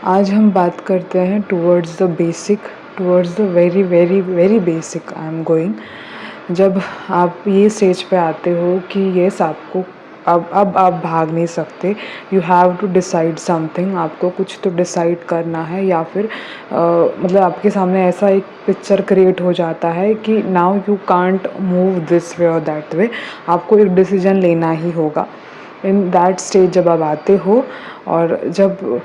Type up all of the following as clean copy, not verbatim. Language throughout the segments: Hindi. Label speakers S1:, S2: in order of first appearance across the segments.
S1: आज हम बात करते हैं towards the very very very basic I am going. जब आप ये स्टेज पे आते हो कि यस आपको अब आप भाग नहीं सकते, you have to decide something, आपको कुछ तो डिसाइड करना है या फिर मतलब आपके सामने ऐसा एक पिक्चर क्रिएट हो जाता है कि now you can't move this way और दैट वे, आपको एक डिसीजन लेना ही होगा। इन दैट स्टेज जब आप आते हो और जब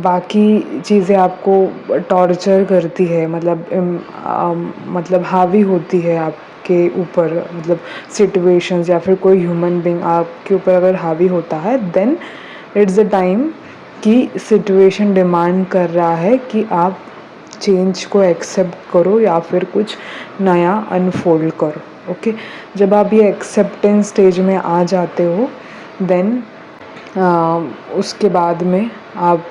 S1: बाकी चीज़ें आपको टॉर्चर करती है, मतलब हावी होती है आपके ऊपर, मतलब सिचुएशंस या फिर कोई ह्यूमन बीइंग आपके ऊपर अगर हावी होता है, देन इट्स द टाइम कि सिचुएशन डिमांड कर रहा है कि आप चेंज को एक्सेप्ट करो या फिर कुछ नया अनफोल्ड करो। ओके, जब आप ये एक्सेप्टेंस स्टेज में आ जाते हो, देन उसके बाद में आप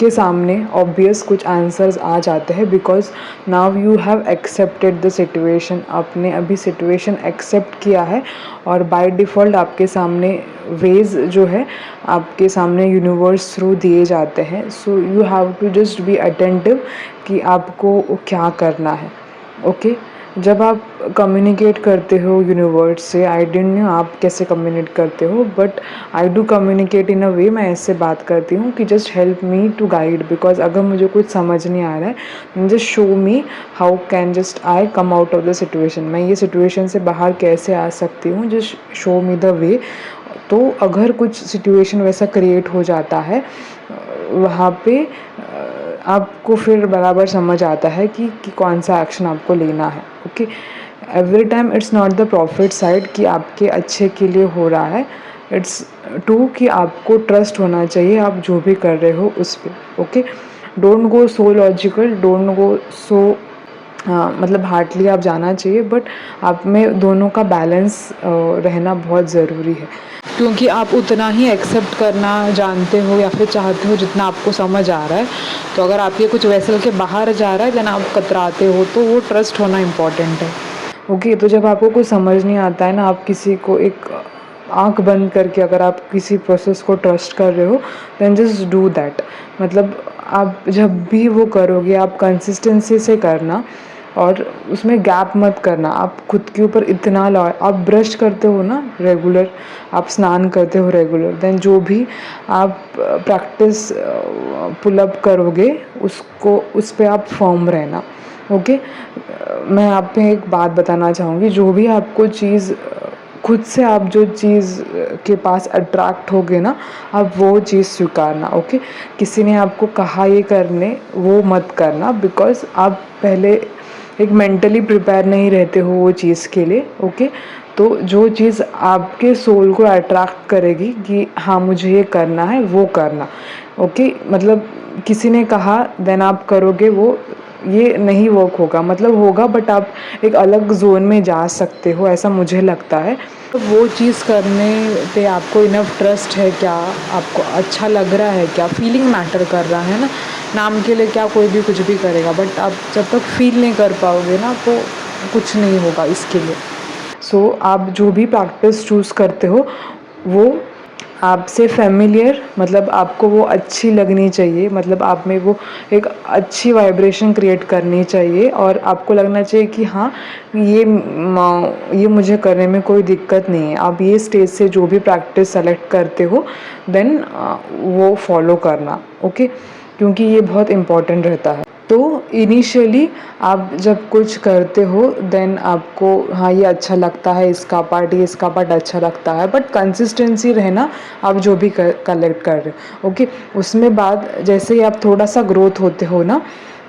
S1: के सामने ऑब्वियस कुछ आंसर्स आ जाते हैं, because now you have accepted the situation. आपने अभी सिचुएशन एक्सेप्ट किया है और बाय डिफ़ॉल्ट आपके सामने वेज जो है आपके सामने यूनिवर्स थ्रू दिए जाते हैं। So you have to just be attentive कि आपको क्या करना है। ओके, जब आप कम्युनिकेट करते हो यूनिवर्स से, आई डोंट नो आप कैसे कम्युनिकेट करते हो, but I do communicate in a way, मैं ऐसे बात करती हूँ कि just help me to guide, because अगर मुझे कुछ समझ नहीं आ रहा है, just show me how can just I come out of the situation, मैं ये सिचुएशन से बाहर कैसे आ सकती हूँ, just show me the way. तो अगर कुछ सिचुएशन वैसा क्रिएट हो जाता है वहाँ पे आपको फिर बराबर समझ आता है कि कौन सा एक्शन आपको लेना है। Okay, every time it's not the profit side कि आपके अच्छे के लिए हो रहा है, इट्स टू कि आपको ट्रस्ट होना चाहिए आप जो भी कर रहे हो उस पर। Okay, don't go so logical, don't go so मतलब हार्डली आप जाना चाहिए, बट आप में दोनों का बैलेंस रहना बहुत ज़रूरी है, क्योंकि आप उतना ही एक्सेप्ट करना जानते हो या फिर चाहते हो जितना आपको समझ आ रहा है। तो अगर आपके कुछ वैसल के बाहर जा रहा है देन आप कतराते हो, तो वो ट्रस्ट होना इम्पॉर्टेंट है। ओके, तो जब आपको कुछ समझ नहीं आता है ना, आप किसी को एक आंख बंद करके अगर आप किसी प्रोसेस को ट्रस्ट कर रहे हो, देन जस्ट डू दैट। मतलब आप जब भी वो करोगे आप कंसिस्टेंसी से करना और उसमें गैप मत करना। आप खुद के ऊपर इतना ला, आप ब्रश करते हो ना रेगुलर, आप स्नान करते हो रेगुलर, देन जो भी आप प्रैक्टिस पुलअप करोगे उसको उस पर आप फर्म रहना। ओके, मैं आप पे एक बात बताना चाहूँगी, जो भी आपको चीज़ खुद से आप जो चीज़ के पास अट्रैक्ट होगे ना, आप वो चीज़ स्वीकारना। ओके, किसी ने आपको कहा ये करने, वो मत करना, बिकॉज आप पहले एक मेंटली प्रिपेयर नहीं रहते हो वो चीज़ के लिए। ओके, तो जो चीज़ आपके सोल को अट्रैक्ट करेगी कि हाँ मुझे ये करना है, वो करना। ओके, मतलब किसी ने कहा देन आप करोगे, वो ये नहीं वर्क होगा, मतलब होगा बट आप एक अलग जोन में जा सकते हो, ऐसा मुझे लगता है। तो वो चीज़ करने पे आपको इनफ ट्रस्ट है क्या, आपको अच्छा लग रहा है क्या, फीलिंग मैटर कर रहा है ना। नाम के लिए क्या कोई भी कुछ भी करेगा, बट आप जब तक फील नहीं कर पाओगे ना तो कुछ नहीं होगा इसके लिए। सो आप जो भी प्रैक्टिस चूज़ करते हो वो आपसे फेमिलियर, मतलब आपको वो अच्छी लगनी चाहिए, मतलब आप में वो एक अच्छी वाइब्रेशन क्रिएट करनी चाहिए और आपको लगना चाहिए कि हाँ ये मुझे करने में कोई दिक्कत नहीं है। आप ये स्टेज से जो भी प्रैक्टिस सेलेक्ट करते हो देन वो फॉलो करना। ओके, क्योंकि ये बहुत इम्पॉर्टेंट रहता है। तो इनिशियली आप जब कुछ करते हो देन आपको हाँ ये अच्छा लगता है, इसका पार्ट अच्छा लगता है, बट कंसिस्टेंसी रहना आप जो भी कलेक्ट कर रहे हो। ओके, उसमें बाद जैसे ही आप थोड़ा सा ग्रोथ होते हो ना,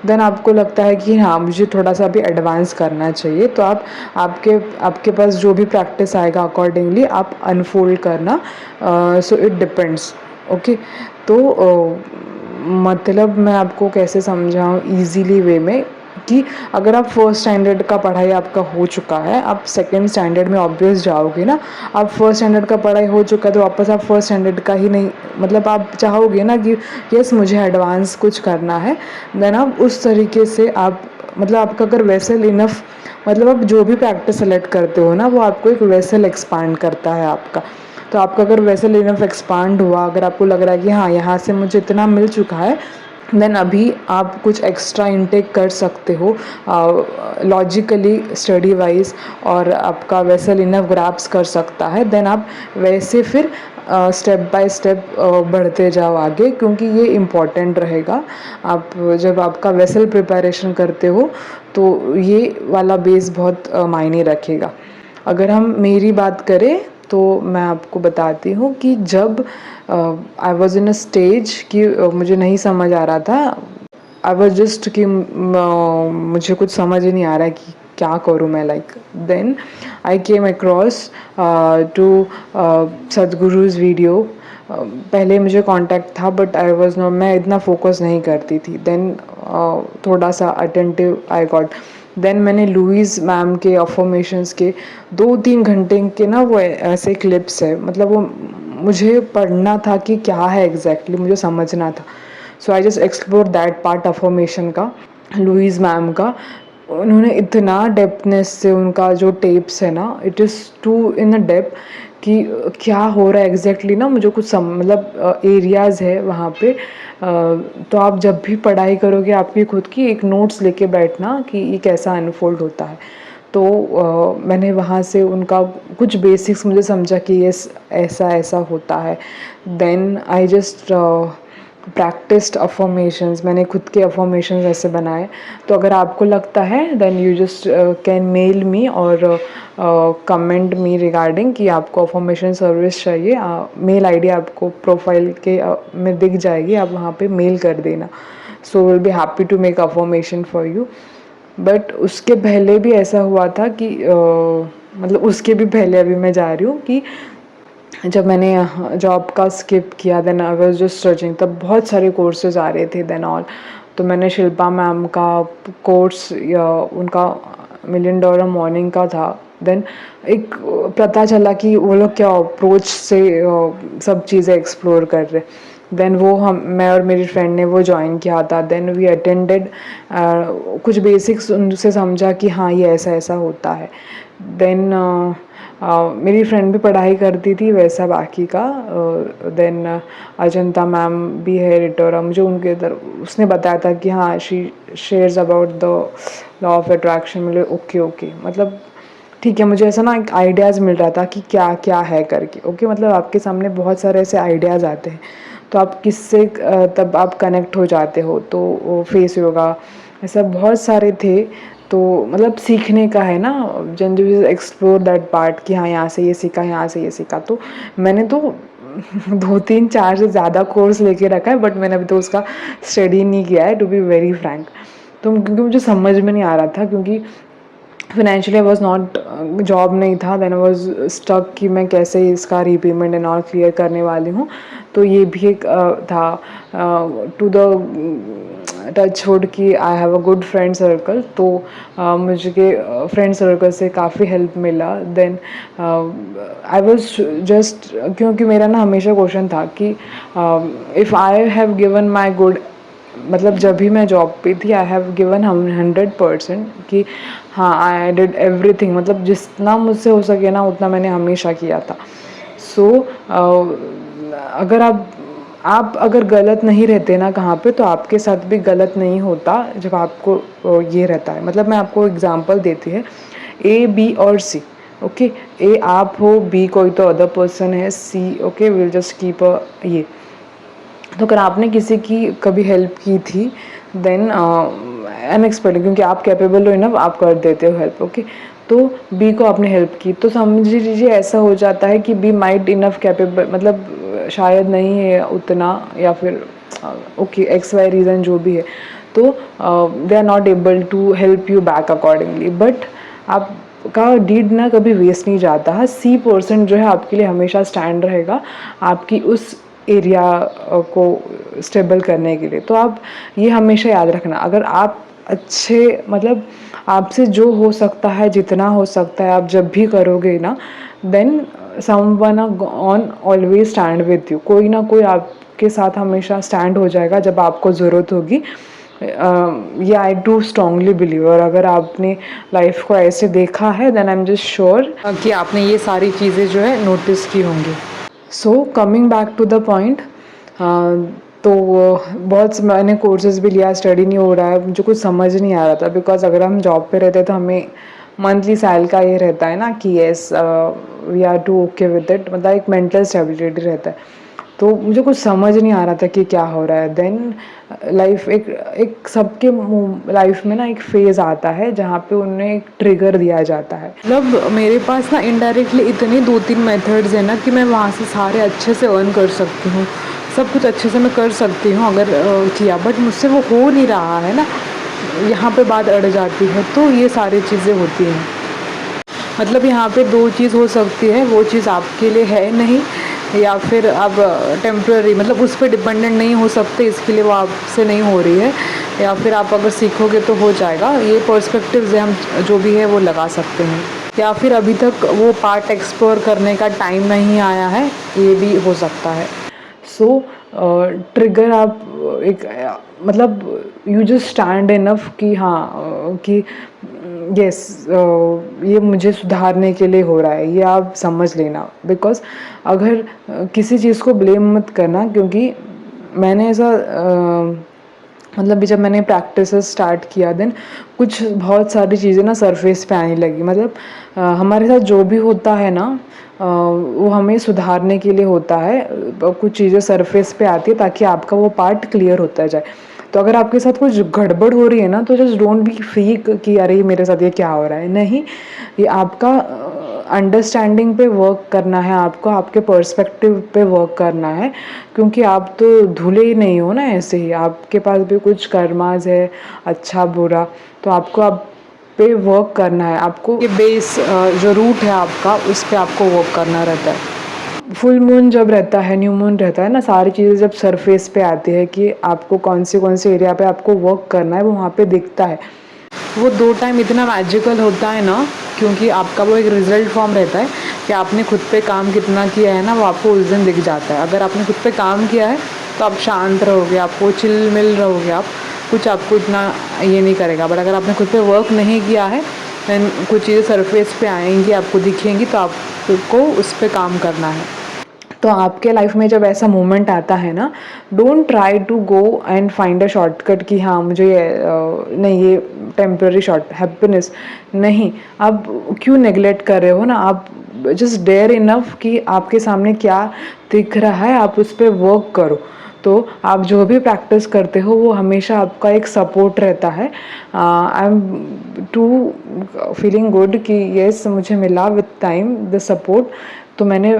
S1: देन आपको लगता है कि हाँ मुझे थोड़ा सा भी एडवांस करना चाहिए, तो आप आपके पास जो भी प्रैक्टिस आएगा अकॉर्डिंगली आप अनफोल्ड करना। So it depends. ओके, तो मतलब मैं आपको कैसे समझाऊँ ईजीली वे में कि अगर आप फर्स्ट स्टैंडर्ड का पढ़ाई आपका हो चुका है, आप सेकंड स्टैंडर्ड में ऑब्वियस जाओगे ना। आप फर्स्ट स्टैंडर्ड का पढ़ाई हो चुका है तो वापस आप फर्स्ट स्टैंडर्ड का ही नहीं, मतलब आप चाहोगे ना कि यस मुझे एडवांस कुछ करना है, देन आप उस तरीके से आप, मतलब आपका अगर वेसल इनफ, मतलब आप जो भी प्रैक्टिस सेलेक्ट करते हो ना वो आपको एक वेसल एक्सपांड करता है आपका। तो आपका अगर वेसल इनफ एक्सपांड हुआ, अगर आपको लग रहा है कि हाँ यहाँ से मुझे इतना मिल चुका है, देन अभी आप कुछ एक्स्ट्रा इनटेक कर सकते हो लॉजिकली स्टडी वाइज, और आपका वेसल इनफ ग्रैप्स कर सकता है, देन आप वैसे फिर स्टेप बाय स्टेप बढ़ते जाओ आगे, क्योंकि ये इम्पॉर्टेंट रहेगा। आप जब आपका वेसल प्रिपरेशन करते हो तो ये वाला बेस बहुत मायने रखेगा। अगर हम मेरी बात करें तो मैं आपको बताती हूँ कि जब I was in a stage कि मुझे नहीं समझ आ रहा था, आई वॉज जस्ट कि मुझे कुछ समझ ही नहीं आ रहा है कि क्या करूँ मैं, like then I came across to Sadhguru's video. पहले मुझे कांटेक्ट था बट आई वॉज नॉट, मैं इतना फोकस नहीं करती थी, देन थोड़ा सा अटेंटिव आई गॉट। देन मैंने लुइस मैम के अफर्मेशंस के 2-3 घंटे के ना वो ऐसे क्लिप्स है, मतलब वो मुझे पढ़ना था कि क्या है एग्जैक्टली, मुझे समझना था। So I just explore that part affirmation का, लुइस मैम का। उन्होंने इतना डेप्थनेस से उनका जो टेप्स है ना, it is too in a depth कि क्या हो रहा है एग्जैक्टली ना, मुझे कुछ मतलब एरियाज़ है वहाँ पे। तो आप जब भी पढ़ाई करोगे आपकी खुद की एक नोट्स लेके बैठना कि ये कैसा अनफोल्ड होता है। तो मैंने वहाँ से उनका कुछ बेसिक्स मुझे समझा कि ये ऐसा ऐसा होता है। Then I just practised affirmations, मैंने खुद के अफर्मेशंस ऐसे बनाए। तो अगर आपको लगता है then you just can mail me और कमेंट मी रिगार्डिंग कि आपको अफर्मेशन सर्विस चाहिए। मेल आईडी आपको प्रोफाइल के में दिख जाएगी, आप वहाँ पे मेल कर देना। So will be happy to make affirmation for you. But उसके पहले भी ऐसा हुआ था कि मतलब उसके भी पहले अभी मैं जा रही हूँ कि जब मैंने जॉब का स्किप किया, then I was just searching, तब बहुत सारे कोर्सेज आ रहे थे देन ऑल। तो मैंने शिल्पा मैम का कोर्स या उनका मिलियन डॉलर मॉर्निंग का था। देन एक पता चला कि वो लोग क्या अप्रोच से सब चीज़ें एक्सप्लोर कर रहे। देन वो मैं और मेरी फ्रेंड ने वो ज्वाइन किया था। देन वी अटेंडेड, कुछ बेसिक्स उनसे समझा कि हाँ ये ऐसा ऐसा होता है। देन मेरी फ्रेंड भी पढ़ाई करती थी वैसा बाकी का। देन अजंता मैम भी है रिटोरा, मुझे उनके तरफ उसने बताया था कि हाँ she shares about the law of attraction. मुझे ओके ओके, मतलब ठीक है, मुझे ऐसा ना एक आइडियाज़ मिल रहा था कि क्या क्या है करके। ओके, मतलब आपके सामने बहुत सारे ऐसे आइडियाज़ आते हैं तो आप किससे तब आप कनेक्ट हो जाते हो। तो फेस योगा ऐसा बहुत सारे थे। तो मतलब सीखने का है ना, जन एक्सप्लोर दैट पार्ट कि हाँ यहाँ से ये सीखा, यहाँ से ये सीखा। तो मैंने तो 2-3-4 से ज़्यादा कोर्स लेके रखा है, बट मैंने अभी तो उसका स्टडी नहीं किया है, टू बी वेरी फ्रैंक। तो क्योंकि मुझे समझ में नहीं आ रहा था, क्योंकि financially I was not, job नहीं था, देन आई वॉज स्टक कि मैं कैसे इसका रीपेमेंट एंड ऑल क्लियर करने वाली हूँ। तो ये भी एक था टू द टच वुड कि I have a good friend circle. तो मुझे फ्रेंड सर्कल से काफ़ी हेल्प मिला। देन आई वॉज जस्ट, क्योंकि मेरा ना हमेशा क्वेश्चन था कि if I have given my good, मतलब जब भी मैं जॉब पे थी आई हैव गिवन 100% कि हाँ आई डिड एवरीथिंग, मतलब जितना मुझसे हो सके ना उतना मैंने हमेशा किया था। सो अगर आप अगर गलत नहीं रहते ना कहाँ पे, तो आपके साथ भी गलत नहीं होता जब आपको ये रहता है। मतलब मैं आपको एग्जांपल देती है, ए बी और सी। ओके, ए आप हो, बी कोई तो अदर पर्सन है, see okay will just keep a ये। तो अगर आपने किसी की कभी हेल्प की थी देन अनएक्सपेक्टेड, क्योंकि आप कैपेबल हो इनफ, आप कर देते हो हेल्प। ओके, तो बी को आपने हेल्प की, तो समझ लीजिए ऐसा हो जाता है कि बी माइट इनफ कैपेबल, मतलब शायद नहीं है उतना, या फिर ओके एक्स वाई रीज़न जो भी है, तो they are not able to help you back accordingly. But आपका डीड ना कभी वेस्ट नहीं जाता है। सी पर्सन जो है आपके लिए हमेशा स्टैंड रहेगा आपकी उस एरिया को स्टेबल करने के लिए। तो आप ये हमेशा याद रखना, अगर आप अच्छे, मतलब आपसे जो हो सकता है, जितना हो सकता है, आप जब भी करोगे ना, then someone on always stand with you. कोई ना कोई आपके साथ हमेशा स्टैंड हो जाएगा जब आपको ज़रूरत होगी। ये आई डू स्ट्रांगली बिलीव। और अगर आपने लाइफ को ऐसे देखा है then I am just sure कि आपने ये सारी चीज़ें जो है नोटिस की होंगी। So coming back to the point, तो बहुत मैंने कोर्सेज भी लिया, स्टडी नहीं हो रहा है, मुझे कुछ समझ नहीं आ रहा था। बिकॉज अगर हम जॉब पे रहते तो हमें मंथली सैल का ये रहता है ना कि yes we are to okay with it, मतलब एक मेंटल स्टेबिलिटी रहता है। तो मुझे कुछ समझ नहीं आ रहा था कि क्या हो रहा है। देन लाइफ एक एक सबके लाइफ में ना एक फेज़ आता है जहाँ पे उन्हें एक ट्रिगर दिया जाता है। मतलब मेरे पास ना इनडायरेक्टली इतने 2-3 मेथड्स हैं ना कि मैं वहाँ से सारे अच्छे से अर्न कर सकती हूँ, सब कुछ अच्छे से मैं कर सकती हूँ अगर किया, बट मुझसे वो हो नहीं रहा है ना, यहाँ पे बात अड़ जाती है। तो ये सारी चीज़ें होती हैं। मतलब यहाँ पे दो चीज़ हो सकती है, वो चीज़ आपके लिए है नहीं, या फिर आप टेम्प्रेरी मतलब उस पर डिपेंडेंट नहीं हो सकते, इसके लिए वो आपसे नहीं हो रही है, या फिर आप अगर सीखोगे तो हो जाएगा। ये पर्सपेक्टिव्स है, हम जो भी है वो लगा सकते हैं, या फिर अभी तक वो पार्ट एक्सप्लोर करने का टाइम नहीं आया है, ये भी हो सकता है। सो ट्रिगर आप एक मतलब यू जस्ट स्टैंड इनफ कि हाँ कि यस ये मुझे सुधारने के लिए हो रहा है, ये आप समझ लेना। बिकॉज अगर किसी चीज़ को ब्लेम मत करना, क्योंकि मैंने ऐसा मतलब जब मैंने प्रैक्टिस स्टार्ट किया देन कुछ बहुत सारी चीज़ें ना सरफेस पे आने लगी। मतलब हमारे साथ जो भी होता है ना वो हमें सुधारने के लिए होता है। कुछ चीज़ें सरफेस पे आती है ताकि आपका वो पार्ट क्लियर होता जाए। तो अगर आपके साथ कुछ गड़बड़ हो रही है ना, तो जस्ट डोंट बी फ्रीक कि अरे मेरे साथ ये क्या हो रहा है। नहीं, ये आपका अंडरस्टैंडिंग पे वर्क करना है, आपको आपके पर्सपेक्टिव पे वर्क करना है। क्योंकि आप तो धुले ही नहीं हो ना, ऐसे ही आपके पास भी कुछ कर्माज है, अच्छा बुरा, तो आपको आप पे वर्क करना है। आपको ये बेस जो रूट है आपका, उस पर आपको वर्क करना रहता है। फुल मून जब रहता है, न्यू मून रहता है ना, सारी चीज़ें जब सरफेस पे आती है कि आपको कौन से एरिया पे आपको वर्क करना है, वो वहाँ पे दिखता है। वो 2 टाइम इतना मैजिकल होता है ना, क्योंकि आपका वो एक रिजल्ट फॉर्म रहता है कि आपने खुद पे काम कितना किया है ना, वो आपको उस दिन दिख जाता है। अगर आपने खुद पे काम किया है तो आप शांत रहोगे, आपको चिल मिल रहोगे, आप कुछ आपको इतना ये नहीं करेगा। बट अगर आपने खुद पे वर्क नहीं किया है दैन कुछ चीज़ें सरफेस पे आएंगी, आपको दिखेंगी, तो आपको उस पर काम करना है। तो आपके लाइफ में जब ऐसा मोमेंट आता है ना, don't try to go and find a shortcut कि हाँ मुझे नहीं ये टेम्पररी शॉर्ट हैप्पीनेस नहीं। आप क्यों नेगलेक्ट कर रहे हो ना, आप जस्ट डेयर इनफ कि आपके सामने क्या दिख रहा है, आप उस पर वर्क करो। तो आप जो भी प्रैक्टिस करते हो वो हमेशा आपका एक सपोर्ट रहता है। I am too feeling good कि येस मुझे मिला विद टाइम द सपोर्ट। तो मैंने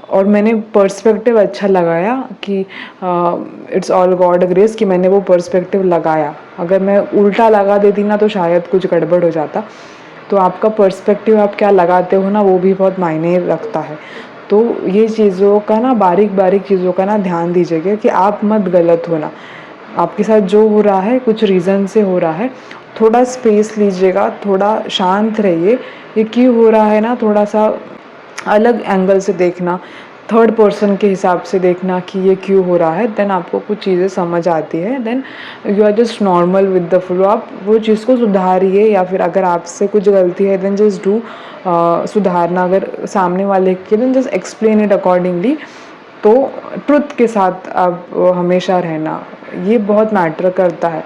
S1: और मैंने पर्सपेक्टिव अच्छा लगाया कि इट्स ऑल गॉड ग्रेस कि मैंने वो पर्सपेक्टिव लगाया। अगर मैं उल्टा लगा देती ना तो शायद कुछ गड़बड़ हो जाता। तो आपका पर्सपेक्टिव आप क्या लगाते हो ना, वो भी बहुत मायने रखता है। तो ये चीज़ों का ना, बारीक बारीक चीज़ों का ना ध्यान दीजिएगा कि आप मत गलत होना। आपके साथ जो हो रहा है कुछ रीज़न से हो रहा है, थोड़ा स्पेस लीजिएगा, थोड़ा शांत रहिए। ये क्यों हो रहा है ना, थोड़ा सा अलग एंगल से देखना, थर्ड पर्सन के हिसाब से देखना कि ये क्यों हो रहा है। देन आपको कुछ चीज़ें समझ आती है। Then you are just normal with the flow. आप वो चीज़ को सुधारिए, या फिर अगर आपसे कुछ गलती है देन जस्ट डू सुधारना। अगर सामने वाले के then just explain it accordingly. तो ट्रुथ के साथ आप हमेशा रहना, ये बहुत मैटर करता है।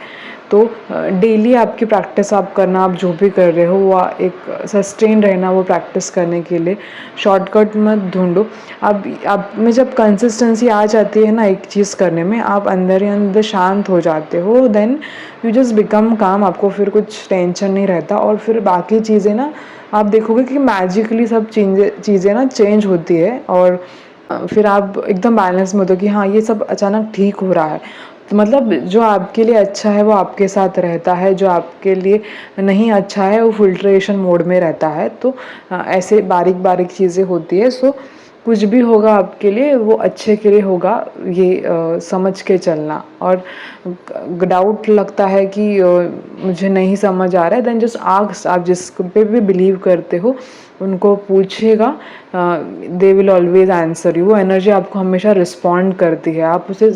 S1: तो डेली आपकी प्रैक्टिस आप करना, आप जो भी कर रहे हो वो एक सस्टेन रहना वो प्रैक्टिस करने के लिए। शॉर्टकट मत ढूंढो। आप में जब कंसिस्टेंसी आ जाती है ना एक चीज़ करने में, आप अंदर ही अंदर शांत हो जाते हो। देन यू जस्ट बिकम काम, आपको फिर कुछ टेंशन नहीं रहता। और फिर बाकी चीज़ें ना आप देखोगे कि मैजिकली सब चीज़ें ना चेंज होती है। और फिर आप एकदम बैलेंस में होते हो कि हाँ ये सब अचानक ठीक हो रहा है। तो मतलब जो आपके लिए अच्छा है वो आपके साथ रहता है, जो आपके लिए नहीं अच्छा है वो फिल्ट्रेशन मोड में रहता है। तो ऐसे बारीक बारीक चीज़ें होती है। सो कुछ भी होगा आपके लिए वो अच्छे के लिए होगा, ये समझ के चलना। और डाउट लगता है कि मुझे नहीं समझ आ रहा है, देन जस्ट आस्क। आप जिस पे भी बिलीव करते हो उनको पूछिएगा, they will always answer you. वो एनर्जी आपको हमेशा रिस्पॉन्ड करती है। आप उसे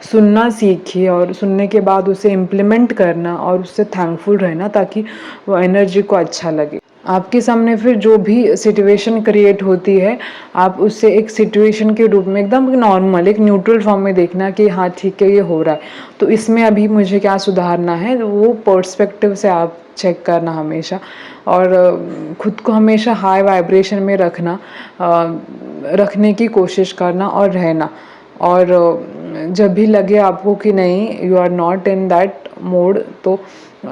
S1: सुनना सीखिए, और सुनने के बाद उसे इम्प्लीमेंट करना और उससे थैंकफुल रहना, ताकि वो एनर्जी को अच्छा लगे। आपके सामने फिर जो भी सिचुएशन क्रिएट होती है, आप उससे एक सिचुएशन के रूप में एकदम नॉर्मल एक न्यूट्रल फॉर्म में देखना कि हाँ ठीक है ये हो रहा है, तो इसमें अभी मुझे क्या सुधारना है, वो पर्सपेक्टिव से आप चेक करना हमेशा। और खुद को हमेशा हाई वाइब्रेशन में रखना, रखने की कोशिश करना और रहना। और जब भी लगे आपको कि नहीं you are not in that mode, तो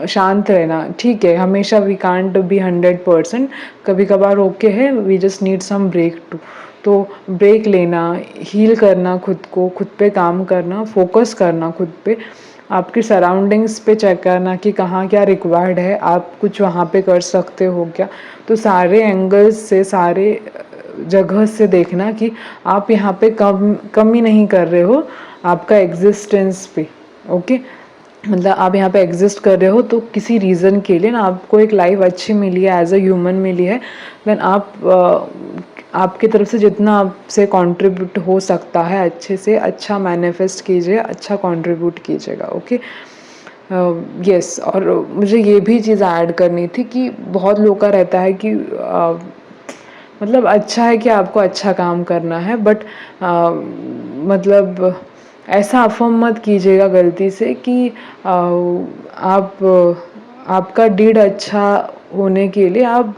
S1: शांत रहना। ठीक है, हमेशा वी कांट बी 100%, कभी कभार ओके है, we just need some break too. तो ब्रेक लेना, हील करना खुद को, खुद पे काम करना, फोकस करना खुद पे, आपकी सराउंडिंग्स पे चेक करना कि कहाँ क्या रिक्वायर्ड है, आप कुछ वहाँ पे कर सकते हो क्या। तो सारे एंगल्स से, सारे जगह से देखना कि आप यहाँ पे कमी नहीं कर रहे हो आपका एग्जिस्टेंस पे। ओके, मतलब आप यहाँ पे एग्जिस्ट कर रहे हो तो किसी रीज़न के लिए ना, आपको एक लाइफ अच्छी मिली है, एज अ ह्यूमन मिली है, देन आप आपकी तरफ से जितना आपसे कंट्रीब्यूट हो सकता है अच्छे से अच्छा मैनिफेस्ट कीजिए, अच्छा कंट्रीब्यूट कीजिएगा। Okay, yes. और मुझे ये भी चीज़ ऐड करनी थी कि बहुत लोगों का रहता है कि मतलब अच्छा है कि आपको अच्छा काम करना है, बट मतलब ऐसा अफर्म मत कीजिएगा गलती से कि आप आपका डीड अच्छा होने के लिए आप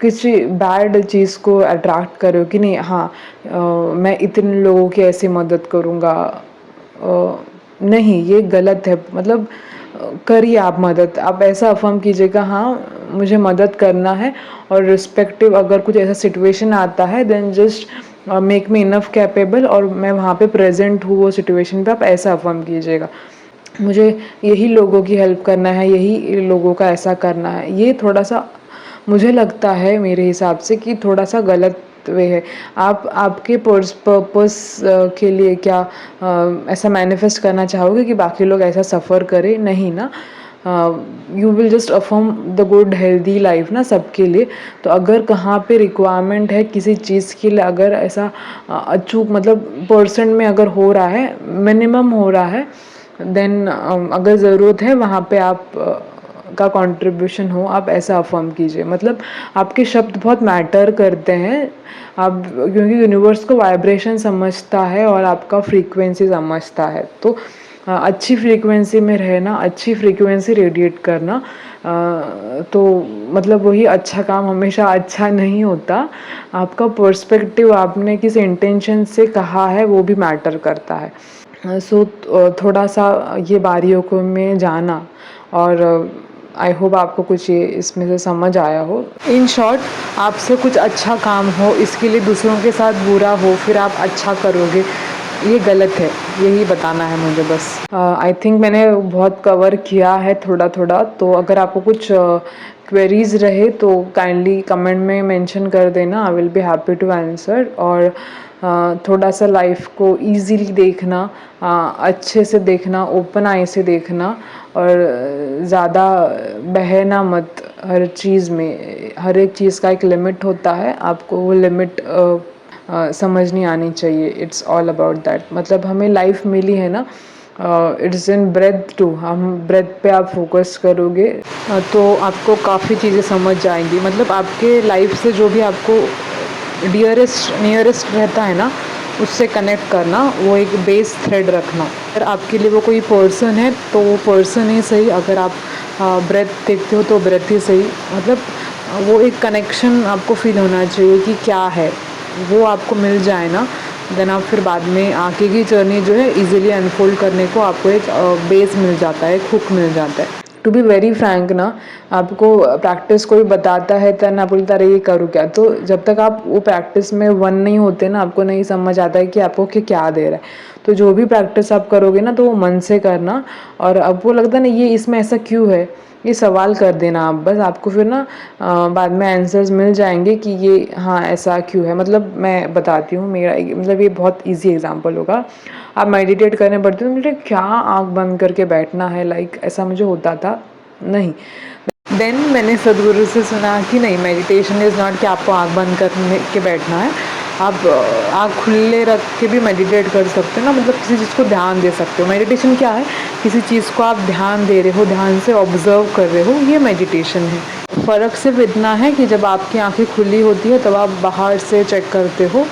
S1: किसी बैड चीज़ को अट्रैक्ट करो कि नहीं, हाँ मैं इतने लोगों की ऐसी मदद करूँगा। नहीं, ये गलत है। मतलब करिए आप मदद, आप ऐसा अफर्म कीजिएगा हाँ मुझे मदद करना है, और रिस्पेक्टिव अगर कुछ ऐसा सिचुएशन आता है then just make me enough capable, और मैं वहाँ पे प्रेजेंट हूँ वो सिचुएशन पे, आप ऐसा अफर्म कीजिएगा। मुझे यही लोगों की हेल्प करना है, यही लोगों का ऐसा करना है। ये थोड़ा सा मुझे लगता है मेरे हिसाब से कि थोड़ा सा गलत वे है। आप आपके पर्पस के लिए क्या ऐसा मैनिफेस्ट करना चाहोगे कि बाकी लोग ऐसा सफ़र करें? नहीं ना। You will just affirm the good healthy life ना सबके लिए। तो अगर कहाँ पे रिक्वायरमेंट है किसी चीज़ के लिए, अगर ऐसा अचूक मतलब परसेंट में अगर हो रहा है, मिनिमम हो रहा है, देन अगर ज़रूरत है वहाँ पे आप का कंट्रीब्यूशन हो, आप ऐसा अफर्म कीजिए। मतलब आपके शब्द बहुत मैटर करते हैं, आप क्योंकि यूनिवर्स को वाइब्रेशन समझता है और आपका फ्रीक्वेंसी समझता है। तो अच्छी फ्रीक्वेंसी में रहना, अच्छी फ्रीक्वेंसी रेडिएट करना, तो मतलब वही अच्छा काम हमेशा अच्छा नहीं होता। आपका पर्सपेक्टिव, आपने किस इंटेंशन से कहा है वो भी मैटर करता है। सो थोड़ा सा ये बारीकियों में जाना, और आई होप आपको कुछ ये इसमें से समझ आया हो। इन शॉर्ट, आपसे कुछ अच्छा काम हो, इसके लिए दूसरों के साथ बुरा हो फिर आप अच्छा करोगे, ये गलत है, यही बताना है मुझे बस। आई थिंक मैंने बहुत कवर किया है थोड़ा थोड़ा। तो अगर आपको कुछ क्वेरीज रहे तो काइंडली कमेंट में मेंशन कर देना, I will be happy to answer. और थोड़ा सा लाइफ को इजीली देखना, अच्छे से देखना, ओपन आई से देखना, और ज़्यादा बहना मत हर चीज़ में। हर एक चीज़ का एक लिमिट होता है, आपको वो लिमिट समझनी आनी चाहिए। It's all about that. मतलब हमें लाइफ मिली है ना, इट्स इन ब्रेथ टू, हम ब्रेथ पे आप फोकस करोगे तो आपको काफ़ी चीज़ें समझ जाएंगी। मतलब आपके लाइफ से जो भी आपको नियरेस्ट रहता है ना, उससे कनेक्ट करना, वो एक बेस थ्रेड रखना। अगर आपके लिए वो कोई पर्सन है तो वो पर्सन ही सही, अगर आप ब्रेथ देखते हो तो ब्रेथ ही सही। मतलब वो एक कनेक्शन आपको फील होना चाहिए कि क्या है, वो आपको मिल जाए ना, देन आप फिर बाद में आगे की जर्नी जो है इजीली अनफोल्ड करने को आपको एक बेस मिल जाता है, एक हुक मिल जाता है। टू बी वेरी फ्रैंक ना, आपको प्रैक्टिस कोई बताता है तो ना बोलता रहे ये करूँ क्या, तो जब तक आप वो प्रैक्टिस में वन नहीं होते ना, आपको नहीं समझ आता है कि आपको क्या दे रहा है। तो जो भी प्रैक्टिस आप करोगे ना, तो वो मन से करना, और आपको लगता है ना ये इसमें ऐसा क्यों है, ये सवाल कर देना आप बस। आपको फिर ना बाद में आंसर्स मिल जाएंगे कि ये हाँ ऐसा क्यों है। मतलब मैं बताती हूँ, मेरा मतलब ये बहुत इजी एग्जांपल होगा। आप मेडिटेट करने पड़ते हो, मुझे क्या आँख बंद करके बैठना है, लाइक ऐसा मुझे होता था नहीं। देन मैंने सदगुरु से सुना कि नहीं, मेडिटेशन इज़ नॉट कि आपको आँख बंद करने के बैठना है, आप आँख खुले रख के भी मेडिटेट कर सकते हो ना। मतलब किसी चीज़ को ध्यान दे सकते हो। मेडिटेशन क्या है, किसी चीज़ को आप ध्यान दे रहे हो, ध्यान से ऑब्जर्व कर रहे हो, ये मेडिटेशन है। फ़र्क सिर्फ इतना है कि जब आपकी आंखें खुली होती है तब आप बाहर से चेक करते हो,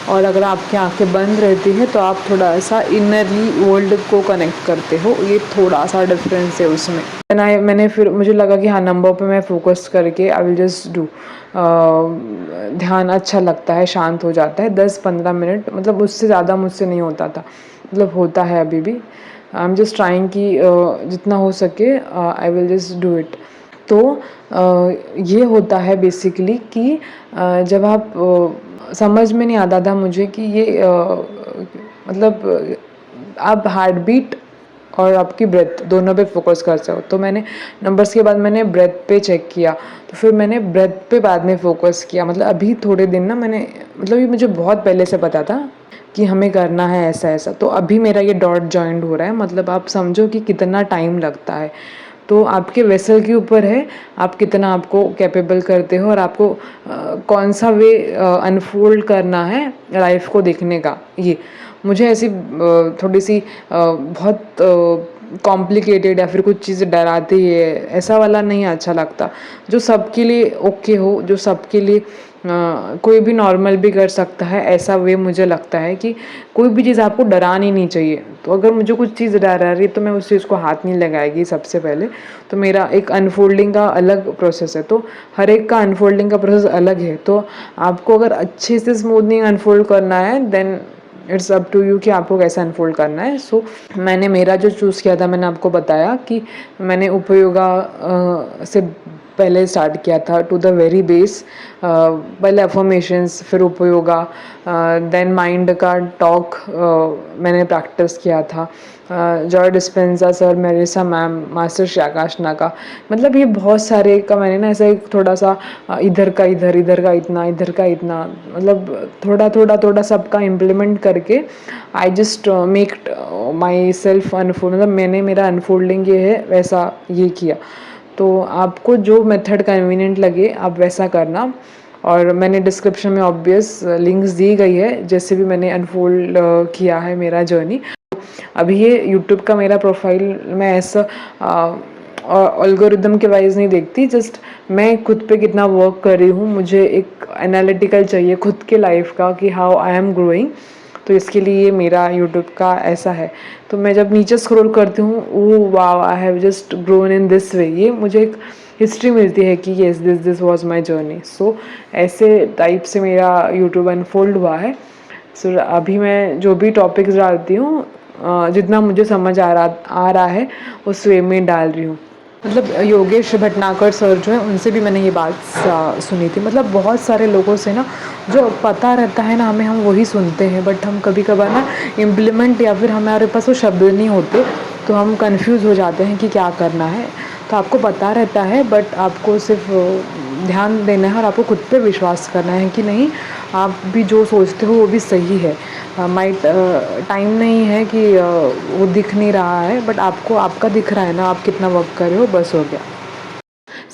S1: और अगर आपकी आंखें बंद रहती है तो आप थोड़ा सा इनरली वर्ल्ड को कनेक्ट करते हो। ये थोड़ा सा डिफरेंस है उसमें। मैंने फिर मुझे लगा कि हाँ, नंबर पे मैं फोकस करके आई विल जस्ट डू। ध्यान अच्छा लगता है, शांत हो जाता है 10-15 मिनट, मतलब उससे ज़्यादा मुझसे नहीं होता था, मतलब होता है अभी भी। आई एम जस्ट ट्राइंग कि जितना हो सके I will just do it. तो ये होता है बेसिकली कि जब आप समझ में नहीं आता था मुझे कि ये मतलब आप हार्ट बीट और आपकी ब्रेथ दोनों पे फोकस कर सकते हो। तो मैंने नंबर्स के बाद मैंने ब्रेथ पे चेक किया, तो फिर मैंने ब्रेथ पे बाद में फोकस किया। मतलब अभी थोड़े दिन ना मैंने, मतलब ये मुझे बहुत पहले से पता था कि हमें करना है ऐसा ऐसा, तो अभी मेरा ये डॉट जॉइंट हो रहा है। मतलब आप समझो कि कितना टाइम लगता है। तो आपके वेसल के ऊपर है, आप कितना आपको कैपेबल करते हो और आपको कौन सा वे अनफोल्ड करना है लाइफ को देखने का। ये मुझे ऐसी थोड़ी सी बहुत कॉम्प्लिकेटेड या फिर कुछ चीज़ें डराती है ऐसा वाला नहीं अच्छा लगता। जो सबके लिए ओके हो, जो सबके लिए कोई भी नॉर्मल भी कर सकता है, ऐसा वे मुझे लगता है कि कोई भी चीज़ आपको डरानी नहीं चाहिए। तो अगर मुझे कुछ चीज़ डरा रही है तो मैं उस चीज़ को हाथ नहीं लगाएगी सबसे पहले। तो मेरा एक अनफोल्डिंग का अलग प्रोसेस है, तो हर एक का अनफोल्डिंग का प्रोसेस अलग है। तो आपको अगर अच्छे से स्मूथनिंग अनफोल्ड करना है then it's up to you कि आपको कैसे अनफोल्ड करना है। सो मैंने मेरा जो चूज़ किया था, मैंने आपको बताया कि मैंने उपयोगा से पहले स्टार्ट किया था, टू द वेरी बेस। पहले अफर्मेशंस, फिर उपयोगा, देन माइंड का टॉक मैंने प्रैक्टिस किया था। Joe Dispenza sir, Marisa ma'am, master Shri आकाशना का, मतलब ये बहुत सारे का मैंने ना ऐसा एक थोड़ा सा इधर का इधर, इधर का इतना, इधर का इतना, मतलब थोड़ा थोड़ा थोड़ा सबका इम्प्लीमेंट करके I just make my self unfold. मतलब मैंने मेरा अनफोल्डिंग ये है वैसा ये किया। तो आपको जो मेथड कन्वीनियंट लगे आप वैसा करना। और मैंने डिस्क्रिप्शन में ऑब्वियस लिंक्स दी गई है जैसे भी मैंने अनफोल्ड किया है मेरा जर्नी। अभी ये यूट्यूब का मेरा प्रोफाइल मैं ऐसा एल्गोरिदम के वाइज नहीं देखती, जस्ट मैं खुद पे कितना वर्क कर रही हूँ। मुझे एक एनालिटिकल चाहिए खुद के लाइफ का कि हाउ आई एम ग्रोइंग। तो इसके लिए ये मेरा यूट्यूब का ऐसा है। तो मैं जब नीचे स्क्रॉल करती हूँ, oh wow, I have just grown in this way, ये मुझे एक हिस्ट्री मिलती है कि yes this was my journey. So ऐसे टाइप से मेरा यूट्यूब अनफोल्ड हुआ है। सो अभी मैं जो भी टॉपिक्स डालती हूँ जितना मुझे समझ आ रहा है उस वे में डाल रही हूँ। मतलब योगेश भटनागर सर जो है उनसे भी मैंने ये बात सुनी थी। मतलब बहुत सारे लोगों से ना जो पता रहता है ना हमें, हम वही सुनते हैं, बट हम कभी कभार ना इम्प्लीमेंट या फिर हमारे पास वो शब्द नहीं होते, तो हम कंफ्यूज हो जाते हैं कि क्या करना है। तो आपको पता रहता है बट आपको सिर्फ ध्यान देना है और आपको खुद पे विश्वास करना है कि नहीं, आप भी जो सोचते हो वो भी सही है। माइट टाइम नहीं है कि वो दिख नहीं रहा है, बट आपको आपका दिख रहा है ना, आप कितना वर्क कर रहे हो, बस हो गया।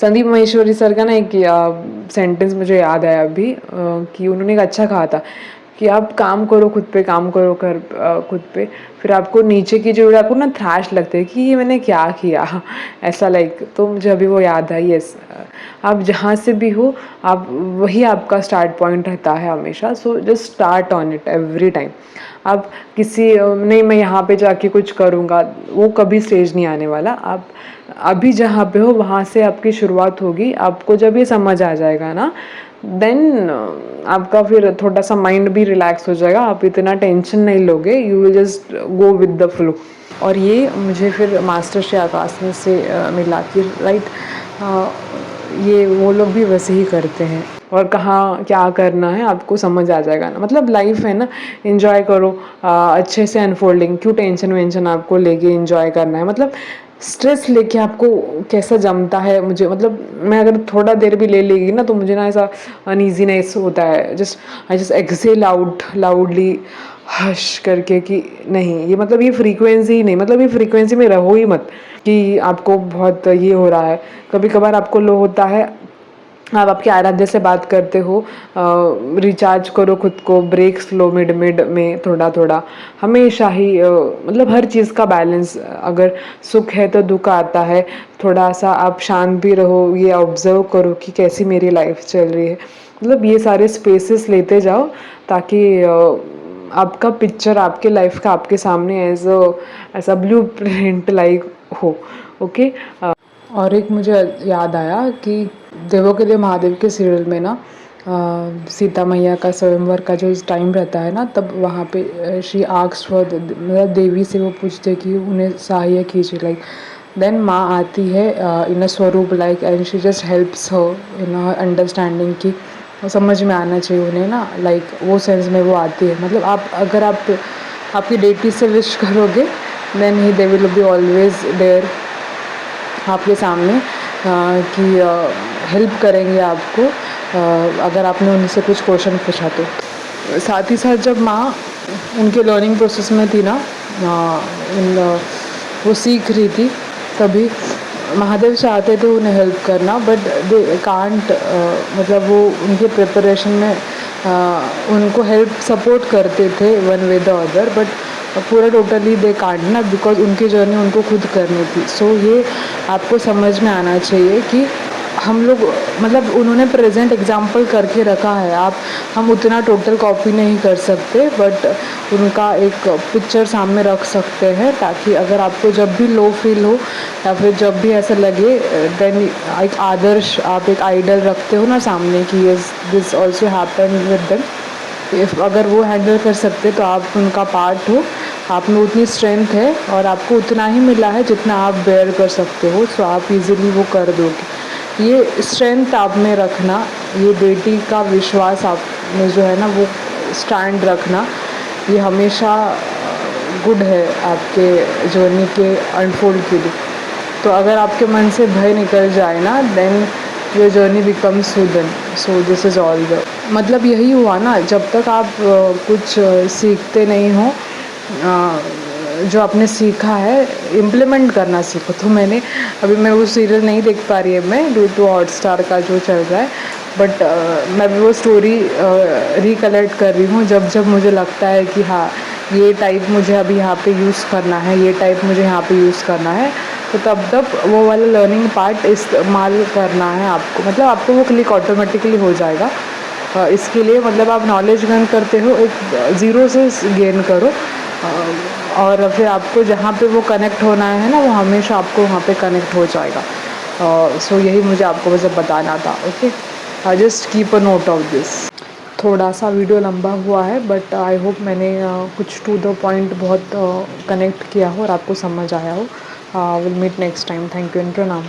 S1: संदीप महेश्वरी सर का ना एक सेंटेंस मुझे याद आया अभी कि उन्होंने एक अच्छा कहा था कि आप काम करो खुद पे, काम करो खुद पे, फिर आपको नीचे की जो आपको ना थ्रैश लगते हैं कि ये मैंने क्या किया ऐसा लाइक। तो मुझे अभी वो याद है। यस, आप जहाँ से भी हो आप वही आपका स्टार्ट पॉइंट रहता है हमेशा। So just start on it every time. आप किसी नहीं मैं यहाँ पे जाके कुछ करूँगा, वो कभी स्टेज नहीं आने वाला। आप अभी जहाँ पे हो वहाँ से आपकी शुरुआत होगी। आपको जब ये समझ आ जाएगा ना, देन आपका फिर थोड़ा सा माइंड भी रिलैक्स हो जाएगा, आप इतना टेंशन नहीं लोगे, you will just go with the flow. और ये मुझे फिर मास्टर श्री आकाश से मिला कि राइट, ये वो लोग भी वैसे ही करते हैं और कहाँ क्या करना है आपको समझ आ जाएगा ना। मतलब लाइफ है ना, एंजॉय करो अच्छे से अनफोल्डिंग, क्यों टेंशन वेंशन आपको लेके एंजॉय करना है। मतलब स्ट्रेस लेके आपको कैसा जमता है मुझे, मतलब मैं अगर थोड़ा देर भी ले लेगी ना तो मुझे ना ऐसा अनईजीनेस होता है। I just exhale out loudly hush करके कि नहीं, ये मतलब ये फ्रीक्वेंसी ही नहीं, मतलब ये फ्रीक्वेंसी में रहो ही मत कि आपको बहुत ये हो रहा है। कभी कभार आपको लो होता है, आप आपके आराध्य से बात करते हो, रिचार्ज करो खुद को, ब्रेक्स लो मिड मिड में थोड़ा थोड़ा, हमेशा ही मतलब हर चीज़ का बैलेंस, अगर सुख है तो दुख आता है, थोड़ा सा आप शांत भी रहो, ये ऑब्जर्व करो कि कैसी मेरी लाइफ चल रही है, मतलब ये सारे स्पेसेस लेते जाओ ताकि आपका पिक्चर आपके लाइफ का आपके सामने ऐसा ब्लू प्रिंट लाइक हो। ओके। और एक मुझे याद आया कि देवों के देव महादेव के सीरियल में ना सीता मैया का स्वयंवर का जो टाइम रहता है ना, तब वहाँ पे शी आस्क्ड फॉर, मतलब देवी से वो पूछते कि उन्हें सहाय्य कीजिए, लाइक देन माँ आती है इन अ स्वरूप like, and she just helps her in understanding की समझ में आना चाहिए उन्हें ना, लाइक वो सेंस में वो आती है। मतलब आप अगर आप आपकी डेटी से विश करोगे देन ही they will be always there आपके सामने, कि हेल्प करेंगे आपको अगर आपने उनसे कुछ क्वेश्चन पूछा तो। साथ ही साथ जब माँ उनके लर्निंग प्रोसेस में थी ना, वो सीख रही थी, तभी महादेव चाहते थे उन्हें हेल्प करना, बट दे कांट, मतलब वो उनके प्रिपरेशन में उनको हेल्प सपोर्ट करते थे one way the other, but पूरा टोटली दे कांट ना, बिकॉज उनकी जर्नी उनको खुद करनी थी। सो ये आपको समझ में आना चाहिए कि हम लोग, मतलब उन्होंने प्रेजेंट एग्जाम्पल करके रखा है, हम उतना टोटल कॉपी नहीं कर सकते, बट उनका एक पिक्चर सामने रख सकते हैं, ताकि अगर आपको जब भी लो फील हो या फिर जब भी ऐसा लगे, देन एक आदर्श, आप एक आइडल रखते हो ना सामने कि yes this also happen with them, if अगर वो हैंडल कर सकते तो आप उनका पार्ट हो, आप में उतनी स्ट्रेंथ है और आपको उतना ही मिला है जितना आप बेयर कर सकते हो, सो आप इजीली वो कर दोगे। ये स्ट्रेंथ आप में रखना, ये बेटी का विश्वास आप में जो है ना वो स्टैंड रखना, ये हमेशा गुड है आपके जर्नी के अनफोल्ड के लिए। तो अगर आपके मन से भय निकल जाए ना, then your journey becomes smoother. So this is all the, मतलब यही हुआ ना, जब तक आप कुछ सीखते नहीं हो, जो आपने सीखा है इम्प्लीमेंट करना सीखो। तो अभी मैं वो सीरियल नहीं देख पा रही है मैं, ड्यू टू हॉटस्टार का जो चल रहा है, बट मैं भी वो स्टोरी रिकलेक्ट कर रही हूँ, जब जब मुझे लगता है कि हाँ ये टाइप मुझे अभी यहाँ पे यूज़ करना है, ये टाइप मुझे यहाँ पे यूज़ करना है, तो तब वो वाला लर्निंग पार्ट इस्तेमाल करना है आपको, मतलब आपको वो क्लिक ऑटोमेटिकली हो जाएगा। इसके लिए मतलब आप नॉलेज गेन करते हो, एक ज़ीरो से गेन करो, और फिर आपको जहाँ पे वो कनेक्ट होना है ना, वो हमेशा आपको वहाँ पे कनेक्ट हो जाएगा। सो यही मुझे आपको बस बताना था। Okay, just keep a note of this. थोड़ा सा वीडियो लंबा हुआ है, बट आई होप मैंने कुछ टू द पॉइंट बहुत कनेक्ट किया हो और आपको समझ आया हो। Will meet next time. Thank you and प्रणाम।